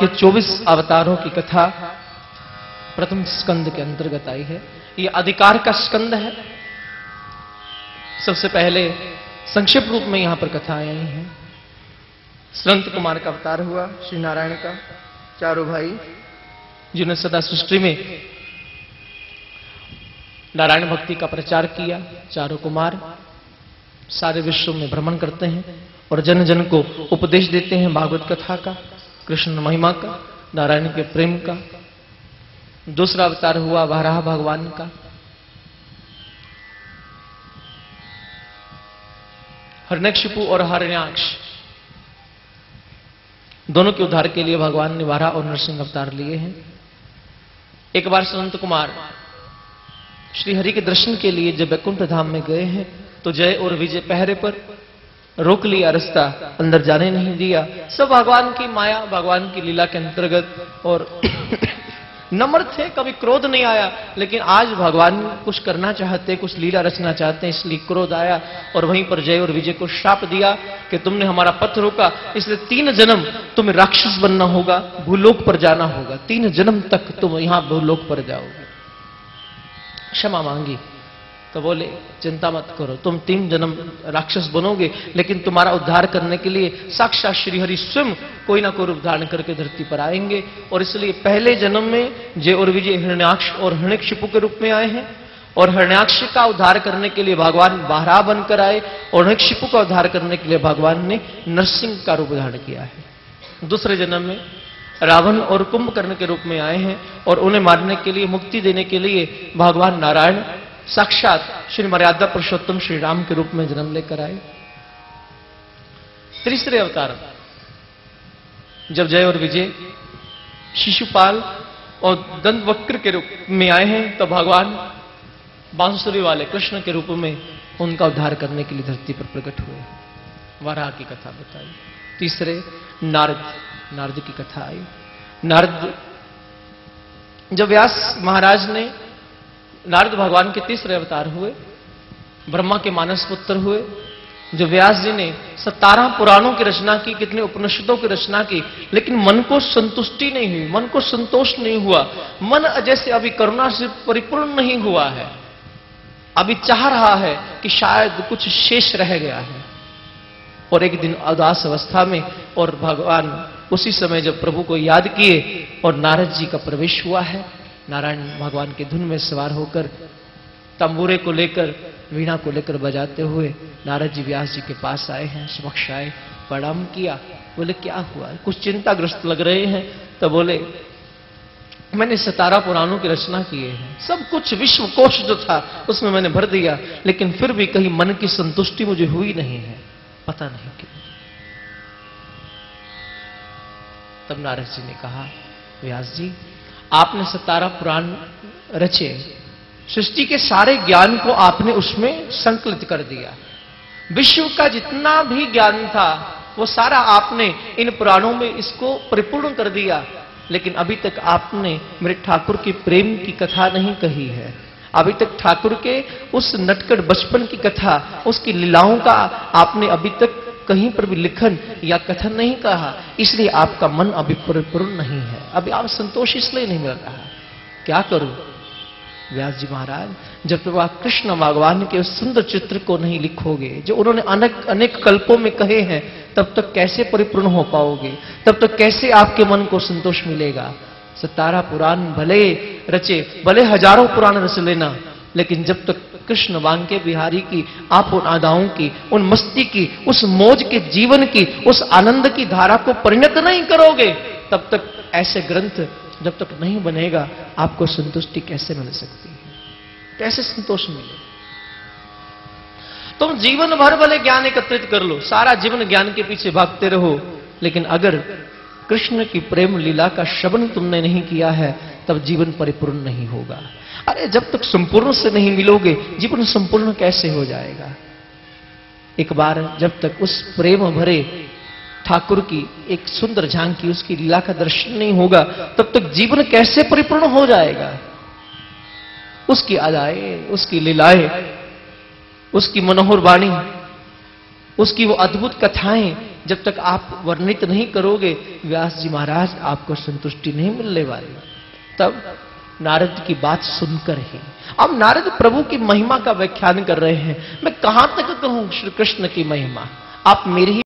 के 24 अवतारों की कथा प्रथम स्कंद के अंतर्गत आई है। यह अधिकार का स्कंद है। सबसे पहले संक्षिप्त रूप में यहां पर कथाएं आई हैं। संत कुमार का अवतार हुआ, श्री नारायण का, चारों भाई जिन्होंने सदा सृष्टि में नारायण भक्ति का प्रचार किया। चारों कुमार सारे विश्व में भ्रमण करते हैं और जन जन को उपदेश देते हैं भागवत कथा का, कृष्ण महिमा का, नारायण के प्रेम का। दूसरा अवतार हुआ वराह भगवान का। हिरण्यकशिपु और हिरण्याक्ष दोनों के उद्धार के लिए भगवान ने वराह और नरसिंह अवतार लिए हैं। एक बार संत कुमार श्री हरि के दर्शन के लिए जब वैकुंठ धाम में गए हैं तो जय और विजय पहरे पर रोक लिया, रास्ता अंदर जाने नहीं दिया। सब भगवान की माया, भगवान की लीला के अंतर्गत और नम्र थे, कभी क्रोध नहीं आया। लेकिन आज भगवान कुछ करना चाहते, कुछ लीला रचना चाहते हैं, इसलिए क्रोध आया और वहीं पर जय और विजय को श्राप दिया कि तुमने हमारा पथ रोका, इसलिए 3 जन्म तुम्हें राक्षस बनना होगा, भूलोक पर जाना होगा। 3 जन्म तक तुम यहां भूलोक पर जाओगे। क्षमा मांगी तो बोले चिंता मत करो, तुम 3 जन्म राक्षस बनोगे, लेकिन तुम्हारा उद्धार करने के लिए साक्षात श्री हरि स्वयं कोई ना कोई रूप धारण करके धरती पर आएंगे। और इसलिए पहले जन्म में जय और विजय हिरण्याक्ष और हिरण्यकशिपु के रूप में आए हैं और हिरण्याक्ष का उद्धार करने के लिए भगवान वराह बनकर आए और हिरण्यकशिपु का उद्धार करने के लिए भगवान ने नरसिंह का रूप धारण किया है। दूसरे जन्म में रावण और कुंभकर्ण के रूप में आए हैं और उन्हें मारने के लिए, मुक्ति देने के लिए भगवान नारायण साक्षात श्री मर्यादा पुरुषोत्तम श्री राम के रूप में जन्म लेकर आए। तीसरे अवतार जब जय और विजय शिशुपाल और दंतवक्र के रूप में आए हैं तो भगवान बांसुरी वाले कृष्ण के रूप में उनका उद्धार करने के लिए धरती पर प्रकट हुए। वराह की कथा बताई। तीसरे नारद की कथा आई। नारद जब व्यास महाराज ने, नारद भगवान के तीसरे अवतार हुए, ब्रह्मा के मानस पुत्र हुए। जो व्यास जी ने 17 पुराणों की रचना की, कितने उपनिषदों की रचना की, लेकिन मन को संतुष्टि नहीं हुई, मन को संतोष नहीं हुआ। मन जैसे अभी करुणा से परिपूर्ण नहीं हुआ है, अभी चाह रहा है कि शायद कुछ शेष रह गया है। और एक दिन उदास अवस्था में और भगवान उसी समय जब प्रभु को याद किए और नारद जी का प्रवेश हुआ है। नारायण भगवान के धुन में सवार होकर तंबूरे को लेकर, वीणा को लेकर बजाते हुए नारद जी व्यास जी के पास आए हैं, समक्ष आए, प्रणाम किया। बोले क्या हुआ, कुछ चिंताग्रस्त लग रहे हैं। तो बोले मैंने 17 पुराणों की रचना किए हैं, सब कुछ विश्व कोश जो था उसमें मैंने भर दिया, लेकिन फिर भी कहीं मन की संतुष्टि मुझे हुई नहीं है, पता नहीं क्यों। तब नारद जी ने कहा, व्यास जी आपने 17 पुराण रचे, सृष्टि के सारे ज्ञान को आपने उसमें संकलित कर दिया। विश्व का जितना भी ज्ञान था वो सारा आपने इन पुराणों में इसको परिपूर्ण कर दिया, लेकिन अभी तक आपने मेरे ठाकुर के प्रेम की कथा नहीं कही है। अभी तक ठाकुर के उस नटखट बचपन की कथा, उसकी लीलाओं का आपने अभी तक कहीं पर भी लिखन या कथन नहीं कहा, इसलिए आपका मन अभी परिपूर्ण नहीं है, अभी आप संतोष इसलिए नहीं मिल रहा। क्या करूं व्यास जी महाराज, जब तक आप कृष्ण भगवान के उस सुंदर चित्र को नहीं लिखोगे जो उन्होंने अनेक कल्पों में कहे हैं, तब तक कैसे परिपूर्ण हो पाओगे, तब तक कैसे आपके मन को संतोष मिलेगा। 17 पुराण भले रचे, भले हजारों पुराण रच लेना, लेकिन जब तक कृष्ण वांके बिहारी की, आप उन अदाओं की, उन मस्ती की, उस मौज के जीवन की, उस आनंद की धारा को परिणत नहीं करोगे, तब तक ऐसे ग्रंथ जब तक नहीं बनेगा आपको संतुष्टि कैसे मिल सकती है, कैसे संतोष मिले। तुम जीवन भर भले ज्ञान एकत्रित कर लो, सारा जीवन ज्ञान के पीछे भागते रहो, लेकिन अगर कृष्ण की प्रेम लीला का श्रवण तुमने नहीं किया है तब जीवन परिपूर्ण नहीं होगा। अरे जब तक संपूर्ण से नहीं मिलोगे जीवन संपूर्ण कैसे हो जाएगा। एक बार जब तक उस प्रेम भरे ठाकुर की एक सुंदर झांकी, उसकी लीला का दर्शन नहीं होगा, तब तक जीवन कैसे परिपूर्ण हो जाएगा। उसकी अदाएं, उसकी लीलाएं, उसकी मनोहर वाणी, उसकी वो अद्भुत कथाएं जब तक आप वर्णित नहीं करोगे व्यास जी महाराज आपको संतुष्टि नहीं मिलने वाली। तब नारद की बात सुनकर ही अब नारद प्रभु की महिमा का व्याख्यान कर रहे हैं। मैं कहां तक कहूं श्री कृष्ण की महिमा, आप मेरी ही